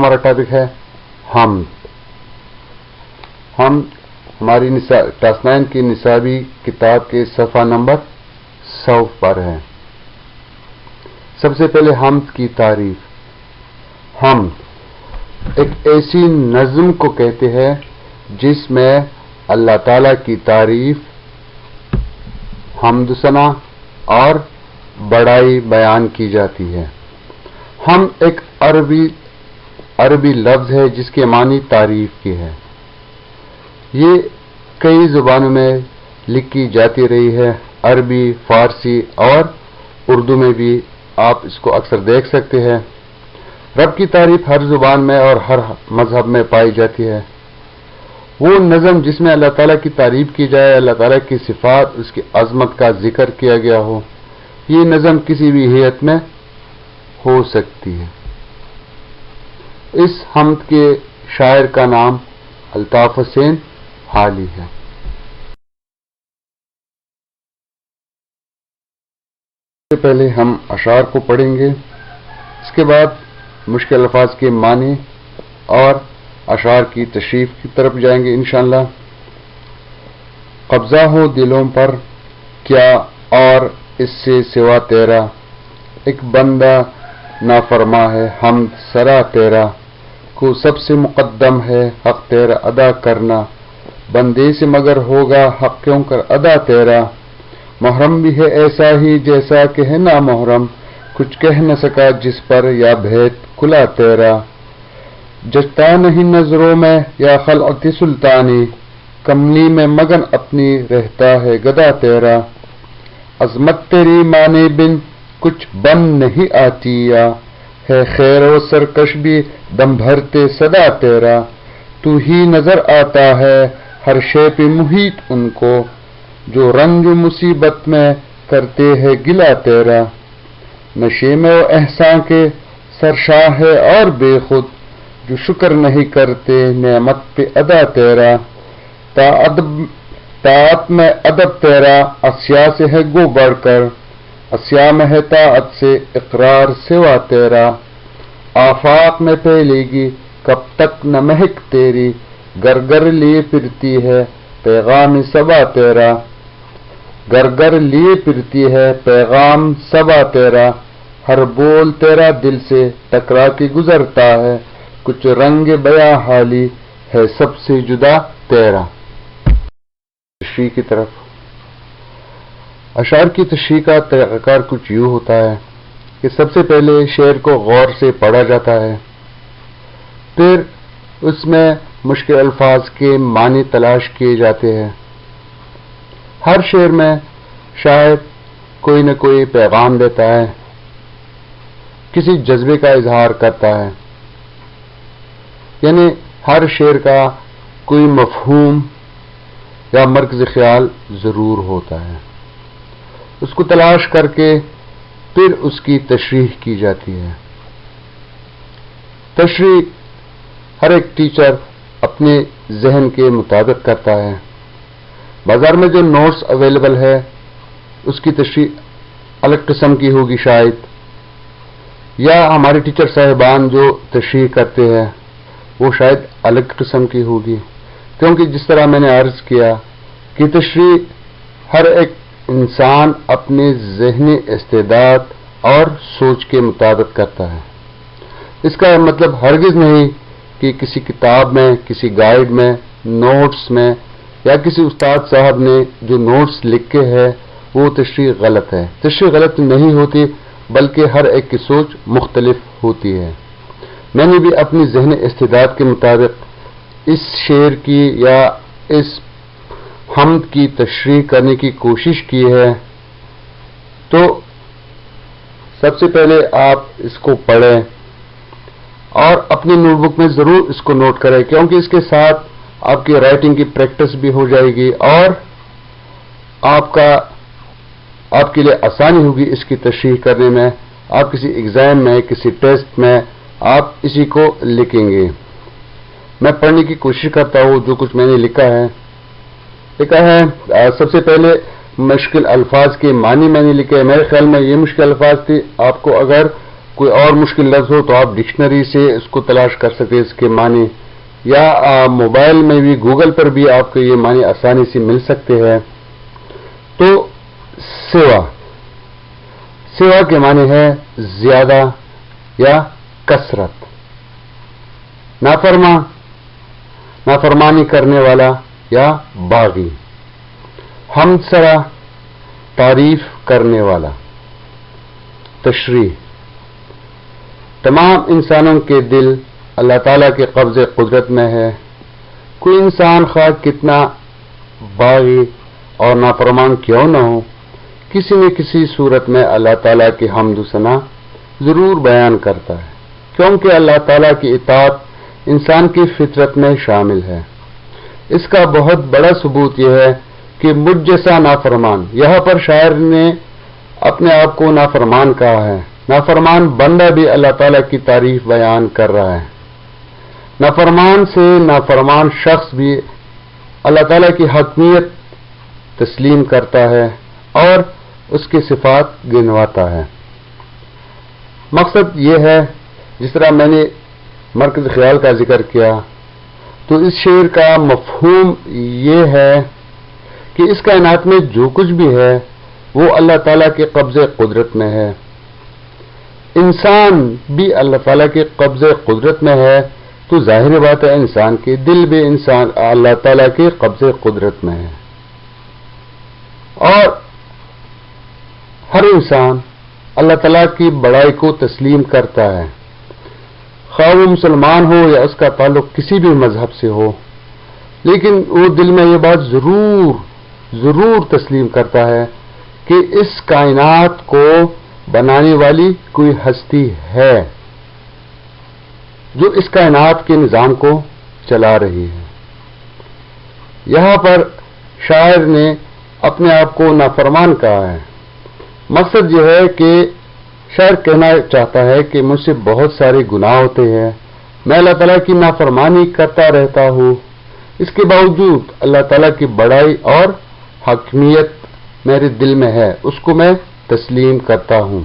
ہمارا ٹاپک ہے حمد. ہم ہماری کلاس 9 کی نصابی کتاب کے صفحہ نمبر 100 پر ہیں. سب سے پہلے حمد کی تعریف. حمد ایک ایسی نظم کو کہتے ہیں جس میں اللہ تعالی کی تعریف، حمد ثنا اور بڑائی بیان کی جاتی ہے. حمد ایک عربی لفظ ہے جس کے معنی تعریف کی ہے. یہ کئی زبانوں میں لکھی جاتی رہی ہے، عربی، فارسی اور اردو میں بھی آپ اس کو اکثر دیکھ سکتے ہیں. رب کی تعریف ہر زبان میں اور ہر مذہب میں پائی جاتی ہے. وہ نظم جس میں اللہ تعالیٰ کی تعریف کی جائے، اللہ تعالیٰ کی صفات، اس کی عظمت کا ذکر کیا گیا ہو، یہ نظم کسی بھی ہیئت میں ہو سکتی ہے. اس حمد کے شاعر کا نام الطاف حسین حالی ہے. اس سے پہلے ہم اشعار کو پڑھیں گے، اس کے بعد مشکل الفاظ کے معنی اور اشعار کی تشریح کی طرف جائیں گے انشاءاللہ. قبضہ ہو دلوں پر کیا اور اس سے سوا تیرا، ایک بندہ نافرما ہے حمد سرا تیرا، کو سب سے مقدم ہے حق تیرا ادا کرنا، بندے سے مگر ہوگا حق کیوں کر ادا تیرا. محرم بھی ہے ایسا ہی جیسا کہ ہے نا محرم، کچھ کہہ نہ سکا جس پر یا بھید کھلا تیرا. جچتا نہیں نظروں میں یا خلعت سلطانی، کملی میں مگن اپنی رہتا ہے گدا تیرا. عظمت تیری مانے بن کچھ بن نہیں آتی، یا ہے خیر و سرکش بھی دم بھرتے صدا تیرا. تو ہی نظر آتا ہے ہر شے پہ محیط ان کو، جو رنج و مصیبت میں کرتے ہے گلا تیرا. نشے میں و احسان کے سرشاہ ہے اور بے خود، جو شکر نہیں کرتے نعمت پہ ادا تیرا. طاعت میں ادب تیرا اسیا سے ہے گو بڑھ کر، اسیا میں ہے طاعت سے اقرار سوا تیرا. آفاق میں پھیلے گی کب تک نہ مہک تیری، گر گر لیے پھرتی ہے پیغام صبا تیرا. گر گر لیے پھرتی ہے پیغام صبا تیرا، ہر بول تیرا دل سے ٹکرا کے گزرتا ہے، کچھ رنگ بیاں حالی ہے سب سے جدا تیرا. تشریح کی طرف. اشعار کی تشریح کا طریقہ کار کچھ یوں ہوتا ہے کہ سب سے پہلے شعر کو غور سے پڑھا جاتا ہے، پھر اس میں مشکل الفاظ کے معنی تلاش کیے جاتے ہیں. ہر شعر میں شاعر کوئی نہ کوئی پیغام دیتا ہے، کسی جذبے کا اظہار کرتا ہے، یعنی ہر شعر کا کوئی مفہوم یا مرکز خیال ضرور ہوتا ہے. اس کو تلاش کر کے پھر اس کی تشریح کی جاتی ہے. تشریح ہر ایک ٹیچر اپنے ذہن کے مطابق کرتا ہے. بازار میں جو نوٹس اویلیبل ہے اس کی تشریح الگ قسم کی ہوگی شاید، یا ہمارے ٹیچر صاحبان جو تشریح کرتے ہیں وہ شاید الگ قسم کی ہوگی، کیونکہ جس طرح میں نے عرض کیا کہ تشریح ہر ایک انسان اپنے ذہنی استعداد اور سوچ کے مطابق کرتا ہے. اس کا مطلب ہرگز نہیں کہ کسی کتاب میں، کسی گائیڈ میں، نوٹس میں یا کسی استاد صاحب نے جو نوٹس لکھے ہیں وہ تشریح غلط ہے. تشریح غلط نہیں ہوتی، بلکہ ہر ایک کی سوچ مختلف ہوتی ہے. میں نے بھی اپنی ذہنی استعداد کے مطابق اس شعر کی یا اس حمد کی تشریح کرنے کی کوشش کی ہے. تو سب سے پہلے آپ اس کو پڑھیں اور اپنی نوٹ بک میں ضرور اس کو نوٹ کریں، کیونکہ اس کے ساتھ آپ کی رائٹنگ کی پریکٹس بھی ہو جائے گی اور آپ کے لیے آسانی ہوگی اس کی تشریح کرنے میں. آپ کسی ایگزام میں، کسی ٹیسٹ میں آپ اسی کو لکھیں گے. میں پڑھنے کی کوشش کرتا ہوں جو کچھ میں نے لکھا ہے. سب سے پہلے مشکل الفاظ کے معنی میں نے لکھے. میرے خیال میں یہ مشکل الفاظ تھی. آپ کو اگر کوئی اور مشکل لفظ ہو تو آپ ڈکشنری سے اس کو تلاش کر سکتے اس کے معنی، یا موبائل میں بھی گوگل پر بھی آپ کو یہ معنی آسانی سے مل سکتے ہیں۔ تو سوا کے معنی ہے زیادہ یا کثرت، نافرمانی کرنے والا یا باغی، حمد سرا تعریف کرنے والا۔ تشریح: تمام انسانوں کے دل اللہ تعالیٰ کے قبضے قدرت میں ہے۔ کوئی انسان خواہ کتنا باغی اور نافرمان کیوں نہ ہو، کسی نہ کسی صورت میں اللہ تعالیٰ کی حمد و ثنا ضرور بیان کرتا ہے، کیونکہ اللہ تعالیٰ کی اطاعت انسان کی فطرت میں شامل ہے۔ اس کا بہت بڑا ثبوت یہ ہے کہ مجھ جیسا نافرمان، یہاں پر شاعر نے اپنے آپ کو نافرمان کہا ہے، نافرمان بندہ بھی اللہ تعالیٰ کی تعریف بیان کر رہا ہے۔ نافرمان سے نافرمان شخص بھی اللہ تعالیٰ کی حکمیت تسلیم کرتا ہے اور اس کی صفات گنواتا ہے۔ مقصد یہ ہے، جس طرح میں نے مرکز خیال کا ذکر کیا، تو اس شعر کا مفہوم یہ ہے کہ اس کائنات میں جو کچھ بھی ہے وہ اللہ تعالیٰ کے قبضے قدرت میں ہے۔ انسان بھی اللہ تعالیٰ کے قبضے قدرت میں ہے، تو ظاہر بات ہے انسان کے دل بھی اللہ تعالیٰ کے قبضے قدرت میں ہے، اور ہر انسان اللہ تعالیٰ کی بڑائی کو تسلیم کرتا ہے، خواہ وہ مسلمان ہو یا اس کا تعلق کسی بھی مذہب سے ہو، لیکن وہ دل میں یہ بات ضرور تسلیم کرتا ہے کہ اس کائنات کو بنانے والی کوئی ہستی ہے جو اس کائنات کے نظام کو چلا رہی ہے۔ یہاں پر شاعر نے اپنے آپ کو نافرمان کہا ہے۔ مقصد یہ ہے کہ شاعر کہنا چاہتا ہے کہ مجھ سے بہت سارے گناہ ہوتے ہیں، میں اللہ تعالیٰ کی نافرمانی کرتا رہتا ہوں، اس کے باوجود اللہ تعالیٰ کی بڑائی اور حکمیت میرے دل میں ہے، اس کو میں تسلیم کرتا ہوں۔